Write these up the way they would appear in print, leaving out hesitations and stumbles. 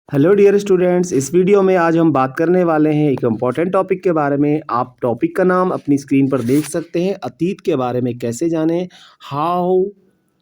Hello dear students, इस video में आज हम बात करने वाले हैं एक इम्पॉर्टेंट टॉपिक के बारे में। आप टॉपिक का नाम अपनी स्क्रीन पर देख सकते हैं। अतीत के बारे में कैसे जानें, how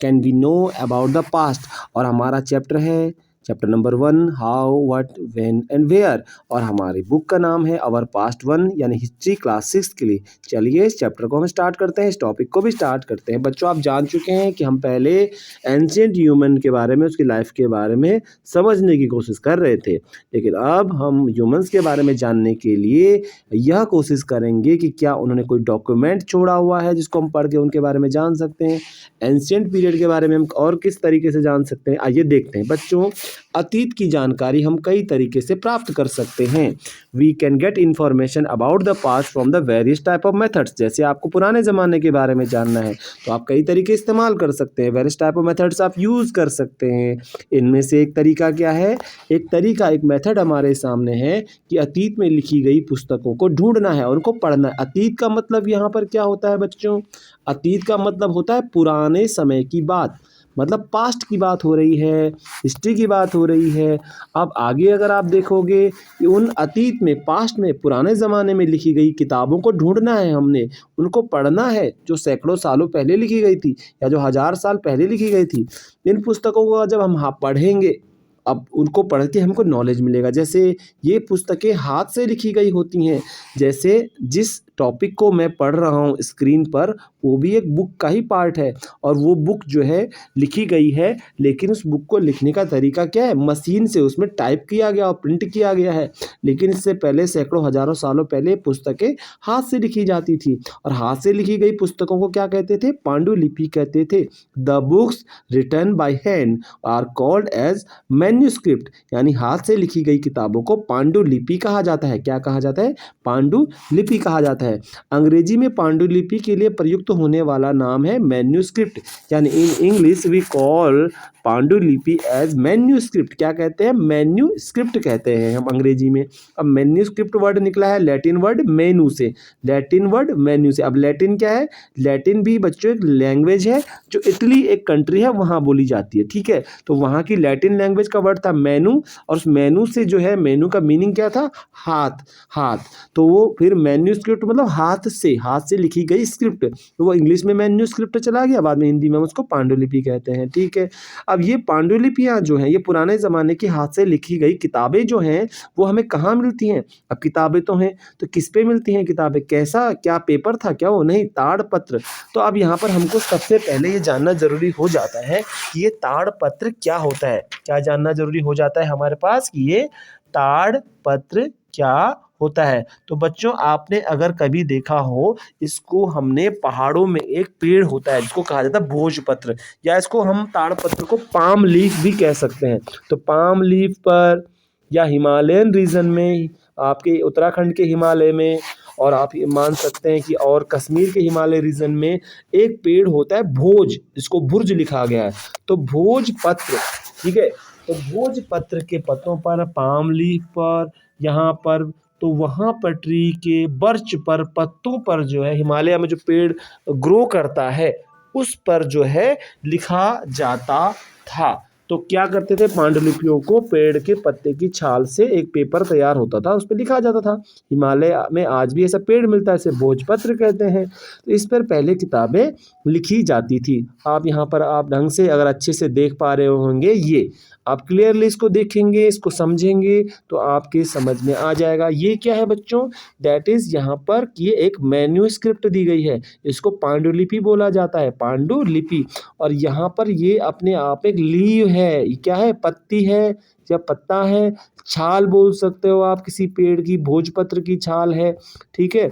can we know about the past. और हमारा चैप्टर है chapter number 1, how what when and where. और हमारी बुक का नाम है अवर पास्ट 1 यानी हिस्ट्री क्लास 6 के लिए। चलिए इस चैप्टर को हम स्टार्ट करते हैं, इस टॉपिक को भी स्टार्ट करते हैं। बच्चों, आप जान चुके हैं कि हम पहले एंशिएंट ह्यूमन के बारे में, उसकी लाइफ के बारे में समझने की कोशिश कर रहे थे, लेकिन अब हम ह्यूमंस के बारे में जानने के लिए यह कोशिश करेंगे कि क्या उन्होंने कोई डॉक्यूमेंट छोड़ा हुआ है जिसको हम पढ़ के उनके बारे में जान सकते हैं। एंशिएंट पीरियड के बारे में हम और किस तरीके से जान सकते हैं, आइए देखते हैं। बच्चों, अतीत की जानकारी हम कई तरीके से प्राप्त कर सकते हैं। We can get information about the past from the various type of methods. जैसे आपको पुराने ज़माने के बारे में जानना है तो आप कई तरीके इस्तेमाल कर सकते हैं, वेरियस टाइप ऑफ मेथड्स आप यूज़ कर सकते हैं। इनमें से एक तरीका क्या है, एक मेथड हमारे सामने है कि अतीत में लिखी गई पुस्तकों को ढूंढना है और उनको पढ़ना है। अतीत का मतलब यहाँ पर क्या होता है बच्चों? अतीत का मतलब होता है पुराने समय की बात, मतलब पास्ट की बात हो रही है, हिस्ट्री की बात हो रही है। अब आगे अगर आप देखोगे कि उन अतीत में, पास्ट में, पुराने ज़माने में लिखी गई किताबों को ढूंढना है, हमने उनको पढ़ना है जो सैकड़ों सालों पहले लिखी गई थी या जो 1000 साल पहले लिखी गई थी। इन पुस्तकों को जब हम पढ़ेंगे, अब उनको पढ़ के हमको नॉलेज मिलेगा। जैसे ये पुस्तकें हाथ से लिखी गई होती हैं, जैसे जिस टॉपिक को मैं पढ़ रहा हूँ स्क्रीन पर, वो भी एक बुक का ही पार्ट है और वो बुक जो है लिखी गई है, लेकिन उस बुक को लिखने का तरीका क्या है, मशीन से उसमें टाइप किया गया और प्रिंट किया गया है। लेकिन इससे पहले सैकड़ों हजारों सालों पहले पुस्तकें हाथ से लिखी जाती थी और हाथ से लिखी गई पुस्तकों को क्या कहते थे? पांडुलिपि कहते थे। The books written by hand are called as manuscript, यानी हाथ से लिखी गई किताबों को पांडुलिपि कहा जाता है। क्या कहा जाता है? पांडुलिपि कहा जाता है। अंग्रेजी में पांडुलिपि के लिए प्रयुक्त होने वाला नाम है मैन्युस्क्रिप्ट, यानी इन इंग्लिश वी कॉल पांडुलिपि एज मैन्युस्क्रिप्ट। क्या कहते हैं? मैन्युस्क्रिप्ट कहते हैं हम अंग्रेजी में। अब मैन्युस्क्रिप्ट वर्ड निकला है लैटिन वर्ड मेनू से, लैटिन वर्ड मेन्यू से। अब लैटिन क्या है? लैटिन भी बच्चों एक लैंग्वेज है जो इटली एक कंट्री है वहाँ बोली जाती है, ठीक है। तो वहाँ की लैटिन लैंग्वेज का वर्ड था मेनू, और उस मेनू से जो है, मेनू का मीनिंग क्या था? हाथ, हाथ। तो वो फिर मैन्युस्क्रिप्ट मतलब हाथ से लिखी गई स्क्रिप्ट, तो वो इंग्लिश में मैन्युस्क्रिप्ट चला गया, बाद में हिंदी में हम उसको पांडुलिपि कहते हैं, ठीक है। अब ये पांडुलिपियाँ जो हैं, ये पुराने ज़माने की हाथ से लिखी गई किताबें जो हैं, वो हमें कहाँ मिलती हैं? अब किताबें तो हैं, तो किस पे मिलती हैं किताबें? कैसा, क्या पेपर था क्या वो? नहीं, ताड़पत्र। तो अब यहाँ पर हमको सबसे पहले ये जानना ज़रूरी हो जाता है कि ये ताड़पत्र क्या होता है। क्या जानना ज़रूरी हो जाता है हमारे पास कि ये ताड़पत्र क्या होता है। तो बच्चों, आपने अगर कभी देखा हो, इसको हमने पहाड़ों में एक पेड़ होता है जिसको कहा जाता है भोजपत्र, या इसको हम ताड़पत्र को पाम लीफ भी कह सकते हैं। तो पाम लीफ पर, या हिमालयन रीजन में, आपके उत्तराखंड के हिमालय में, और आप ये मान सकते हैं कि और कश्मीर के हिमालय रीजन में एक पेड़ होता है भोज, जिसको भुर्ज लिखा गया है, तो भोजपत्र, ठीक है। तो भोजपत्र के पत्तों पर, पाम लीफ पर, यहाँ पर, तो वहाँ पर ट्री के बर्च पर, पत्तों पर जो है, हिमालय में जो पेड़ ग्रो करता है उस पर जो है लिखा जाता था। तो क्या करते थे? पांडुलिपियों को पेड़ के पत्ते की छाल से एक पेपर तैयार होता था, उस पर लिखा जाता था। हिमालय में आज भी ऐसा पेड़ मिलता है, इसे भोजपत्र कहते हैं। तो इस पर पहले किताबें लिखी जाती थी। आप यहाँ पर, आप ढंग से अगर अच्छे से देख पा रहे होंगे, ये आप क्लियरली इसको देखेंगे, इसको समझेंगे तो आपके समझ में आ जाएगा। ये क्या है बच्चों? दैट इज यहाँ पर ये एक मैन्युस्क्रिप्ट दी गई है, इसको पांडुलिपि बोला जाता है, पांडुलिपि। और यहाँ पर ये अपने आप एक लीव है, ये क्या है? पत्ती है या पत्ता है, छाल बोल सकते हो आप किसी पेड़ की, भोजपत्र की छाल है, ठीक है।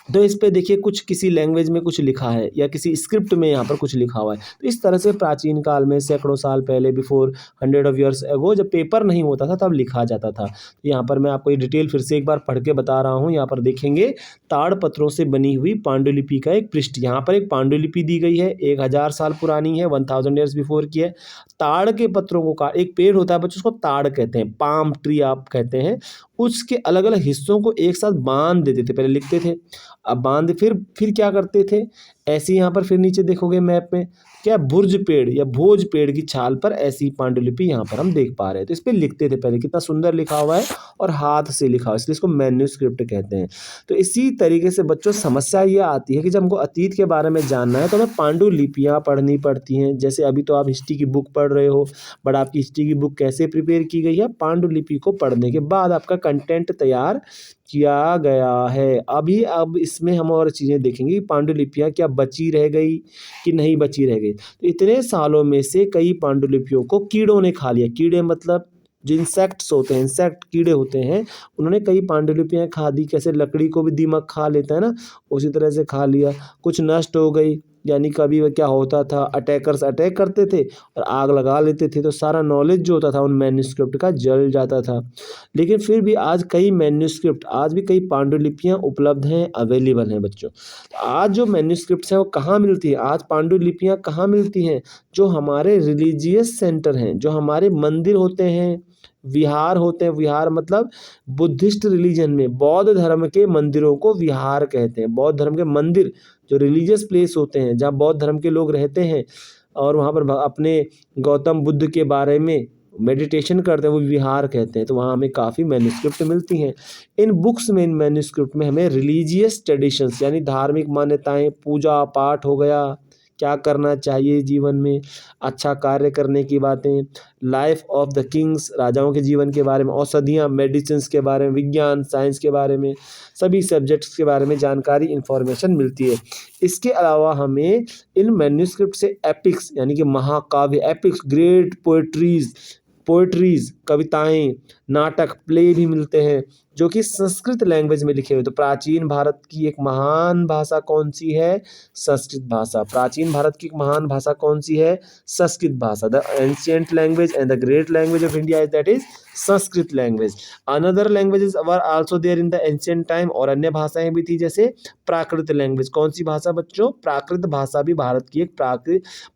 तो इस पे देखिए कुछ किसी लैंग्वेज में कुछ लिखा है या किसी स्क्रिप्ट में यहाँ पर कुछ लिखा हुआ है। तो इस तरह से प्राचीन काल में, सैकड़ों साल पहले, बिफोर 100 of years ago, जब पेपर नहीं होता था तब लिखा जाता था। तो यहाँ पर मैं आपको ये डिटेल फिर से एक बार पढ़ के बता रहा हूँ। यहाँ पर देखेंगे, ताड़पत्रों से बनी हुई पांडुलिपि का एक पृष्ठ, यहाँ पर एक पांडुलिपि दी गई है, 1000 साल पुरानी है, 1000 years बिफोर की है। ताड़ के पत्रों को का एक पेड़ होता है बच्चों, उसको ताड़ कहते हैं, पाम ट्री आप कहते हैं। उसके अलग अलग हिस्सों को एक साथ बांध देते थे, पहले लिखते थे, अब बांध फिर क्या करते थे? ऐसे ही यहाँ पर फिर नीचे देखोगे मैप में क्या भुर्ज पेड़ या भोज पेड़ की छाल पर ऐसी पांडुलिपि यहाँ पर हम देख पा रहे हैं। तो इस पे लिखते थे पहले, कितना सुंदर लिखा हुआ है और हाथ से लिखा हुआ है, इसलिए इसको मैन्युस्क्रिप्ट कहते हैं। तो इसी तरीके से बच्चों समस्या ये आती है कि जब हमको अतीत के बारे में जानना है तो हमें पांडुलिपियाँ पढ़नी पड़ती हैं। जैसे अभी तो आप हिस्ट्री की बुक पढ़ रहे हो, बट आपकी हिस्ट्री की बुक कैसे प्रिपेयर की गई है? पांडुलिपि को पढ़ने के बाद आपका कंटेंट तैयार किया गया है। अब इसमें हम और चीज़ें देखेंगे, पांडुलिपियाँ क्या बची रह गई कि नहीं बची रह गई। तो इतने सालों में से कई पांडुलिपियों को कीड़ों ने खा लिया। कीड़े मतलब जो इंसेक्ट्स होते हैं, इंसेक्ट कीड़े होते हैं, उन्होंने कई पांडुलिपियाँ खा दी। कैसे लकड़ी को भी दीमक खा लेता है ना, उसी तरह से खा लिया। कुछ नष्ट हो गई, यानी कभी वह क्या होता था, अटैकर्स अटैक करते थे और आग लगा लेते थे, तो सारा नॉलेज जो होता था उन मैन्युस्क्रिप्ट का जल जाता था। लेकिन फिर भी आज भी कई पांडुलिपियाँ उपलब्ध हैं, अवेलेबल हैं बच्चों। तो आज जो मैन्युस्क्रिप्ट्स हैं वो कहाँ मिलती है? आज पांडुलिपियाँ कहाँ मिलती हैं? जो हमारे रिलीजियस सेंटर हैं, जो हमारे मंदिर होते हैं, विहार होते हैं। विहार मतलब बुद्धिस्ट रिलीजन में बौद्ध धर्म के मंदिरों को विहार कहते हैं। बौद्ध धर्म के मंदिर जो रिलीजियस प्लेस होते हैं, जहाँ बौद्ध धर्म के लोग रहते हैं और वहाँ पर अपने गौतम बुद्ध के बारे में मेडिटेशन करते हैं, वो विहार कहते हैं। तो वहाँ हमें काफ़ी मैन्युस्क्रिप्ट मिलती हैं। इन बुक्स में, इन मैन्युस्क्रिप्ट में हमें रिलीजियस ट्रेडिशंस यानी धार्मिक मान्यताएं, पूजा पाठ हो गया, क्या करना चाहिए जीवन में, अच्छा कार्य करने की बातें, लाइफ ऑफ द किंग्स, राजाओं के जीवन के बारे में, औषधियाँ, मेडिसिन्स के बारे में, विज्ञान साइंस के बारे में, सभी सब्जेक्ट्स के बारे में जानकारी, इन्फॉर्मेशन मिलती है। इसके अलावा हमें इन मैन्युस्क्रिप्ट से एपिक्स यानी कि महाकाव्य, एपिक्स, ग्रेट पोएट्रीज, कविताएं, नाटक, प्ले भी मिलते हैं जो कि संस्कृत लैंग्वेज में लिखे हुए। तो प्राचीन भारत की एक महान भाषा कौन सी है? संस्कृत भाषा। प्राचीन भारत की एक महान भाषा कौन सी है? संस्कृत भाषा। The ancient language and the great language of India is that is Sanskrit language. Another languages were also there in the ancient time, और अन्य भाषाएं भी थी जैसे प्राकृत लैंग्वेज। कौन सी भाषा बच्चों? प्राकृत भाषा भी भारत की एक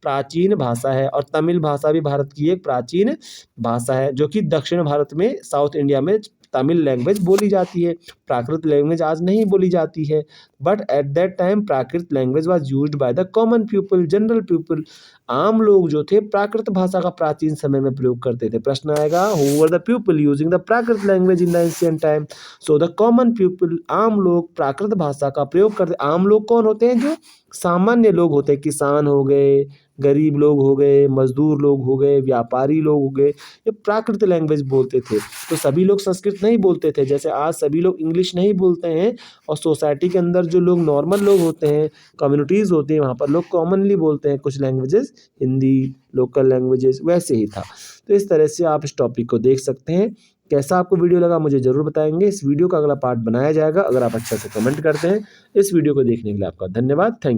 प्राचीन भाषा है। और तमिल भाषा भी भारत की एक प्राचीन भाषा है, जो कि दक्षिण भारत में, साउथ इंडिया में तमिल लैंग्वेज बोली जाती है। प्राकृत लैंग्वेज आज नहीं बोली जाती है, but at that time Prakrit language was used by the common people, general people. आम लोग जो थे प्राकृत भाषा का प्राचीन समय में प्रयोग करते थे। प्रश्न आएगा, who were the people using the Prakrit language in the ancient time? So the common people, आम लोग प्राकृत भाषा का प्रयोग करते। आम लोग कौन होते हैं? जो सामान्य लोग होते हैं, किसान हो गए, गरीब लोग हो गए, मजदूर लोग हो गए, व्यापारी लोग हो गए, ये प्राकृत लैंग्वेज बोलते थे। तो सभी लोग संस्कृत नहीं बोलते थे, जैसे आज सभी लोग इंग्लिश नहीं बोलते हैं। और सोसाइटी के अंदर जो लोग नॉर्मल लोग होते हैं, कम्युनिटीज़ होती हैं, वहाँ पर लोग कॉमनली बोलते हैं कुछ लैंग्वेजेस, हिंदी, लोकल लैंग्वेजेस, वैसे ही था। तो इस तरह से आप इस टॉपिक को देख सकते हैं। कैसा आपको वीडियो लगा मुझे ज़रूर बताएंगे। इस वीडियो का अगला पार्ट बनाया जाएगा अगर आप अच्छा से कमेंट करते हैं। इस वीडियो को देखने के लिए आपका धन्यवाद। Thank you.